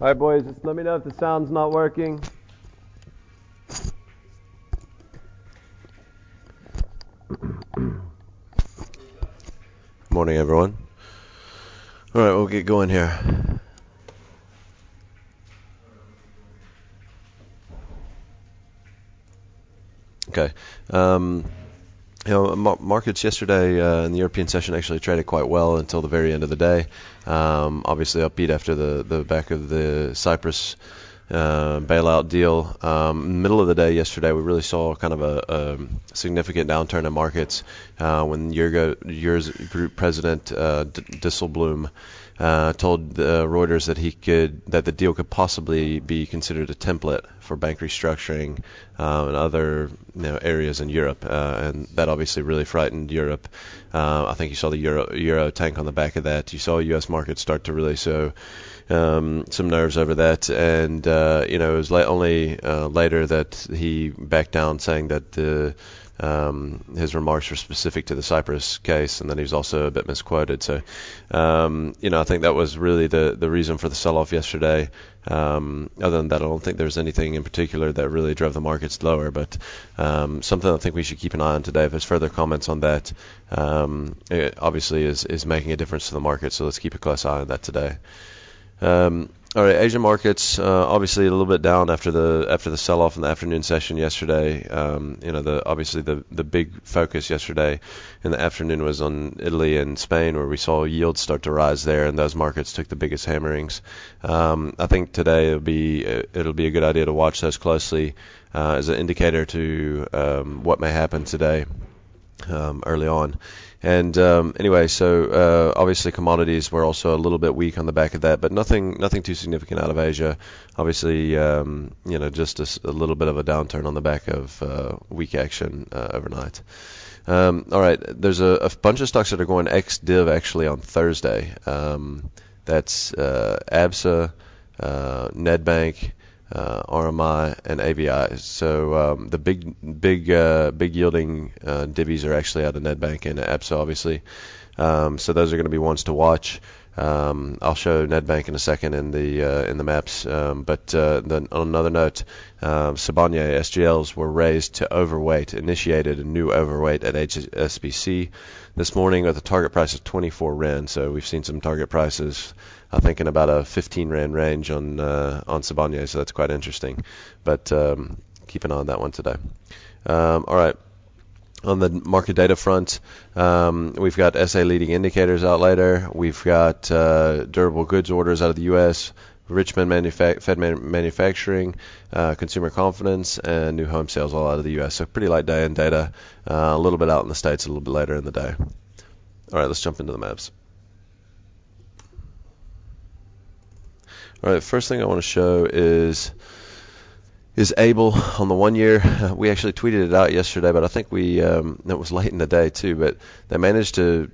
All right, boys, just let me know if the sound's not working. Morning, everyone. All right, we'll get going here. Okay. Markets yesterday in the European session actually traded quite well until the very end of the day. Obviously upbeat after the back of the Cyprus bailout deal. Middle of the day yesterday, we really saw kind of a significant downturn in markets when Eurogroup Group President Dijsselbloem told Reuters that the deal could possibly be considered a template for bank restructuring and other areas in Europe, and that obviously really frightened Europe. I think you saw the euro tank on the back of that. You saw U.S. markets start to really show some nerves over that, and it was only later that he backed down, saying that his remarks were specific to the Cyprus case, and then he was also a bit misquoted. So, I think that was really the reason for the sell-off yesterday. Other than that, I don't think there's anything in particular that really drove the markets lower, but something I think we should keep an eye on today. If there's further comments on that, it obviously is making a difference to the market, so let's keep a close eye on that today. All right, Asian markets obviously a little bit down after the sell-off in the afternoon session yesterday. The big focus yesterday in the afternoon was on Italy and Spain, where we saw yields start to rise there, and those markets took the biggest hammerings. I think today it'll be a good idea to watch those closely as an indicator to what may happen today early on. And so obviously commodities were also a little bit weak on the back of that, but nothing too significant out of Asia. Obviously, just a little bit of a downturn on the back of weak action overnight. All right, there's a bunch of stocks that are going ex-div actually on Thursday. That's ABSA, Nedbank, RMI, and AVI. So the big yielding divvies are actually out of Nedbank and ABSA, obviously. So those are going to be ones to watch. I'll show Nedbank in a second in the maps. But then on another note, Sibanye SGLs were raised to overweight, initiated a new overweight at HSBC this morning with a target price of 24 Rand. So we've seen some target prices, I think, in about a 15 Rand range on Sibanye, so that's quite interesting. But keep an eye on that one today. All right. On the market data front, we've got SA leading indicators out later. We've got durable goods orders out of the U.S., Richmond Fed manufacturing, consumer confidence, and new home sales all out of the U.S. So pretty light day in data. A little bit out in the States a little bit later in the day. All right, let's jump into the maps. All right, first thing I want to show is Able on the 1 year. We actually tweeted it out yesterday, but I think it was late in the day too, but they managed to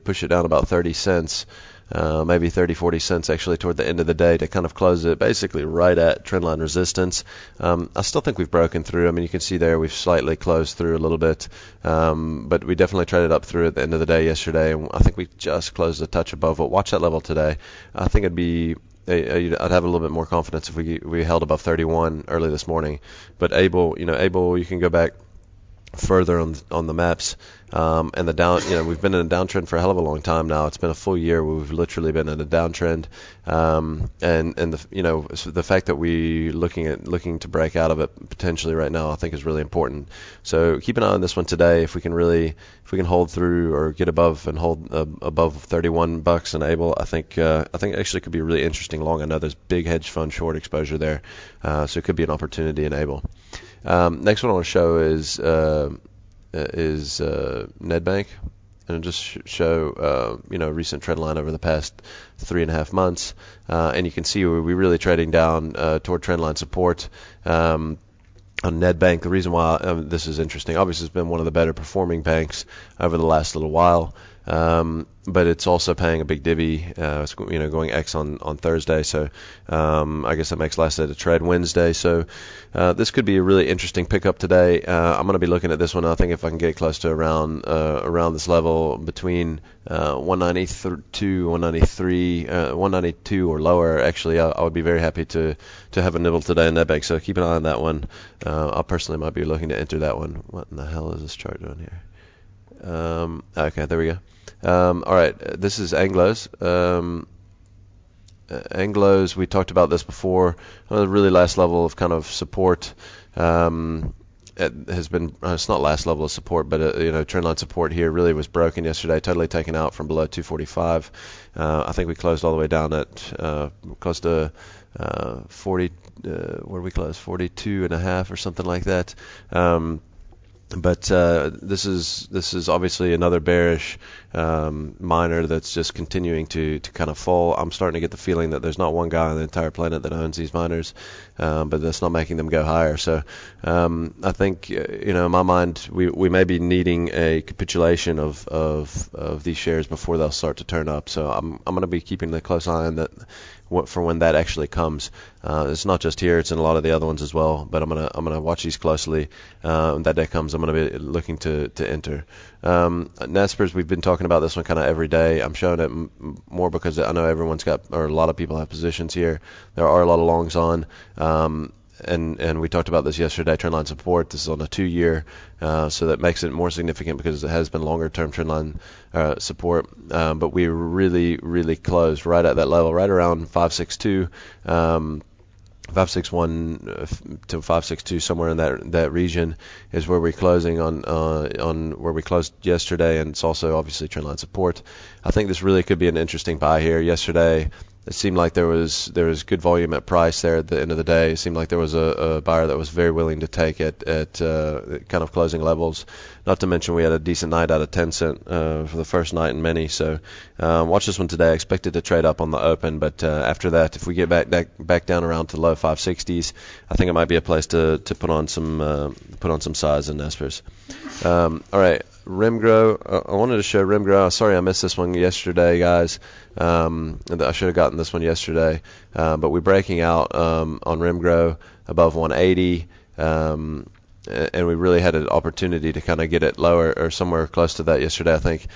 push it down about 30 cents, maybe 30, 40 cents actually toward the end of the day to kind of close it basically right at trendline resistance. I still think we've broken through. I mean, you can see there we've slightly closed through a little bit, but we definitely traded up through at the end of the day yesterday, and I think we just closed a touch above it. Watch that level today. I think I'd have a little bit more confidence if we held above 31 early this morning. But Able, you can go back further on the maps, and the down. We've been in a downtrend for a hell of a long time now. It's been a full year where we've literally been in a downtrend, the fact that we looking to break out of it potentially right now, I think is really important. So keep an eye on this one today. If we can hold through or get above and hold above $31 and Able, I think actually could be really interesting long. I know there's big hedge fund short exposure there, so it could be an opportunity in Able. Next one I want to show is Nedbank, and just show recent trend line over the past 3.5 months, and you can see we're really trading down toward trend line support. On Nedbank, the reason why this is interesting, obviously it's been one of the better performing banks over the last little while. but it's also paying a big divvy. It's going X on Thursday, so I guess that makes last day to trade Wednesday. So this could be a really interesting pickup today. I'm going to be looking at this one. I think if I can get close to around this level between 192, 193, 192 or lower, actually, I would be very happy to have a nibble today in NetBank. So keep an eye on that one. I personally might be looking to enter that one. What in the hell is this chart doing here? Okay, there we go. All right, this is Anglos. Anglos, we talked about this before. The really last level of kind of support it has been, it's not last level of support, but trendline support here really was broken yesterday, totally taken out from below 245. I think we closed all the way down at close to 40. Where did we close? 42 and a half or something like that. But this is obviously another bearish miner that's just continuing to kind of fall. I'm starting to get the feeling that there's not one guy on the entire planet that owns these miners, but that's not making them go higher. So I think in my mind we may be needing a capitulation of these shares before they'll start to turn up. So I'm going to be keeping a close eye on that for when that actually comes. It's not just here; it's in a lot of the other ones as well. But I'm gonna watch these closely. When that day comes, I'm gonna be looking to enter. Naspers, we've been talking about this one kind of every day. I'm showing it more because I know everyone's got, or a lot of people have positions here. There are a lot of longs on. And we talked about this yesterday, trendline support. This is on a 2-year, so that makes it more significant because it has been longer-term trendline support. But we really, really closed right at that level, right around 562, 561 to 562, somewhere in that region is where we're closing on where we closed yesterday, and it's also obviously trendline support. I think this really could be an interesting buy here. Yesterday, it seemed like there was good volume at price there at the end of the day. It seemed like there was a buyer that was very willing to take at kind of closing levels. Not to mention we had a decent night out of Tencent for the first night in many. So watch this one today. I expect it to trade up on the open, but after that, if we get back down around to low 560s, I think it might be a place to put on some size in Naspers. All right. Remgro, I wanted to show Remgro. Sorry I missed this one yesterday, guys. I should have gotten this one yesterday. But we're breaking out on Remgro above 180. And we really had an opportunity to kind of get it lower or somewhere close to that yesterday, I think.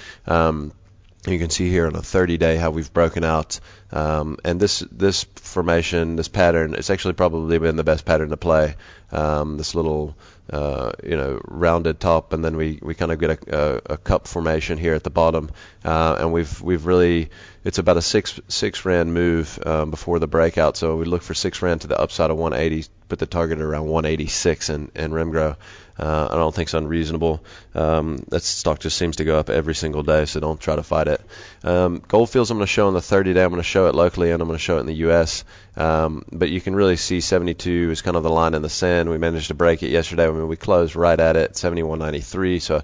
You can see here on a 30-day how we've broken out. And this formation, this pattern, it's actually probably been the best pattern to play. This little rounded top, and then we kind of get a cup formation here at the bottom, and we've really, it's about a six rand move before the breakout. So we look for 6 rand to the upside of 180, put the target around 186 in Remgro. I don't think it's unreasonable. That stock just seems to go up every single day, so don't try to fight it. Goldfields I'm going to show on the 30-day. I'm going to show it locally, and I'm going to show it in the U.S. But you can really see 72 is kind of the line in the sand. We managed to break it yesterday. I mean, we closed right at it, 71.93. So,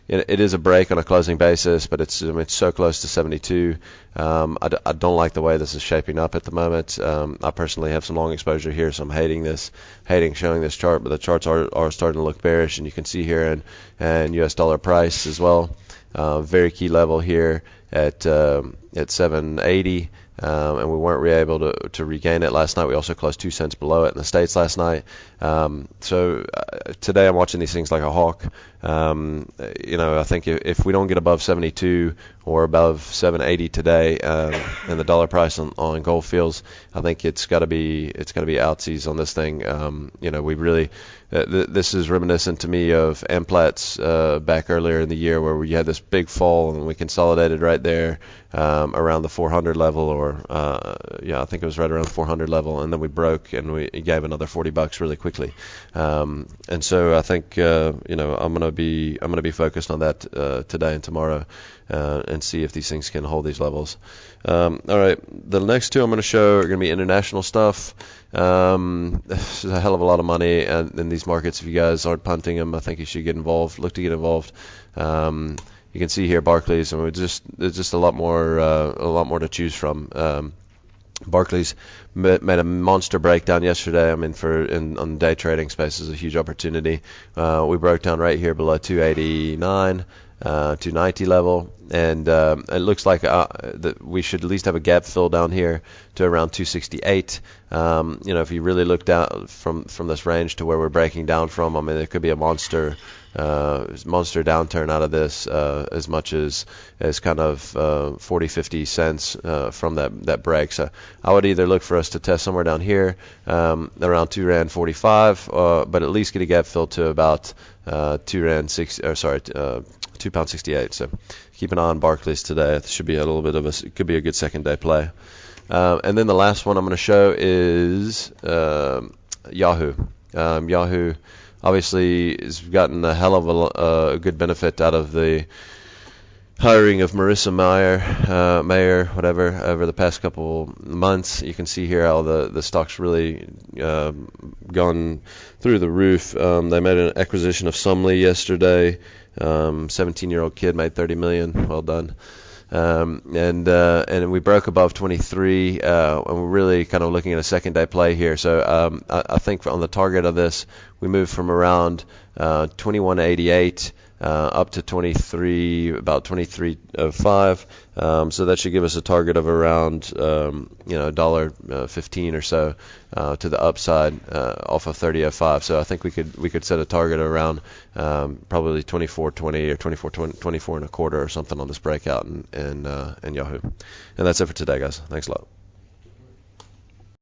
it is a break on a closing basis, but it's so close to 72. I don't like the way this is shaping up at the moment. I personally have some long exposure here, so I'm hating showing this chart, but the charts are starting to look bearish, and you can see here in US dollar price as well. Very key level here at 780. And we weren't really able to regain it last night. We also closed 2 cents below it in the States last night. So today I'm watching these things like a hawk. I think if we don't get above 72 or above 780 today, and the dollar price on Goldfields, I think it's got to be outsies on this thing. We really this is reminiscent to me of Amplat's back earlier in the year, where we had this big fall and we consolidated right there around the 400 level, or I think it was right around the 400 level, and then we broke and we gave another $40 really quickly. And so I think I'm gonna be focused on that today and tomorrow, and see if these things can hold these levels. All right, the next two I'm going to show are going to be international stuff. This is a hell of a lot of money in these markets. If you guys aren't punting them, I think you should get involved. Look to get involved. You can see here Barclays, and there's just a lot more to choose from. Barclays made a monster breakdown yesterday. I mean, on the day trading space is a huge opportunity. We broke down right here below 289. 290 level, and it looks like that we should at least have a gap fill down here to around 268. If you really look down from this range to where we're breaking down from, I mean, there could be a monster downturn out of this, as much as kind of 40, 50 cents from that break. So I would either look for us to test somewhere down here around 2 Rand 45, but at least get a gap fill to about 2 Rand 6, or sorry, £2.68. So keep an eye on Barclays today. It should be a little bit of it could be a good second day play. And then the last one I'm going to show is Yahoo. Yahoo obviously has gotten a hell of a good benefit out of the hiring of Marissa Mayer, whatever, over the past couple months. You can see here how the stock's really gone through the roof. They made an acquisition of Sumley yesterday. 17-year-old kid made $30 million. Well done. And we broke above 23, and we're really kind of looking at a second day play here. So I think on the target of this, we moved from around 21.88 up to 23, about 23.05. So that should give us a target of around $1.15 or so to the upside off of 30.05. So I think we could set a target around probably 24.20 or 24 and a quarter or something on this breakout and Yahoo. And that's it for today, guys. Thanks a lot.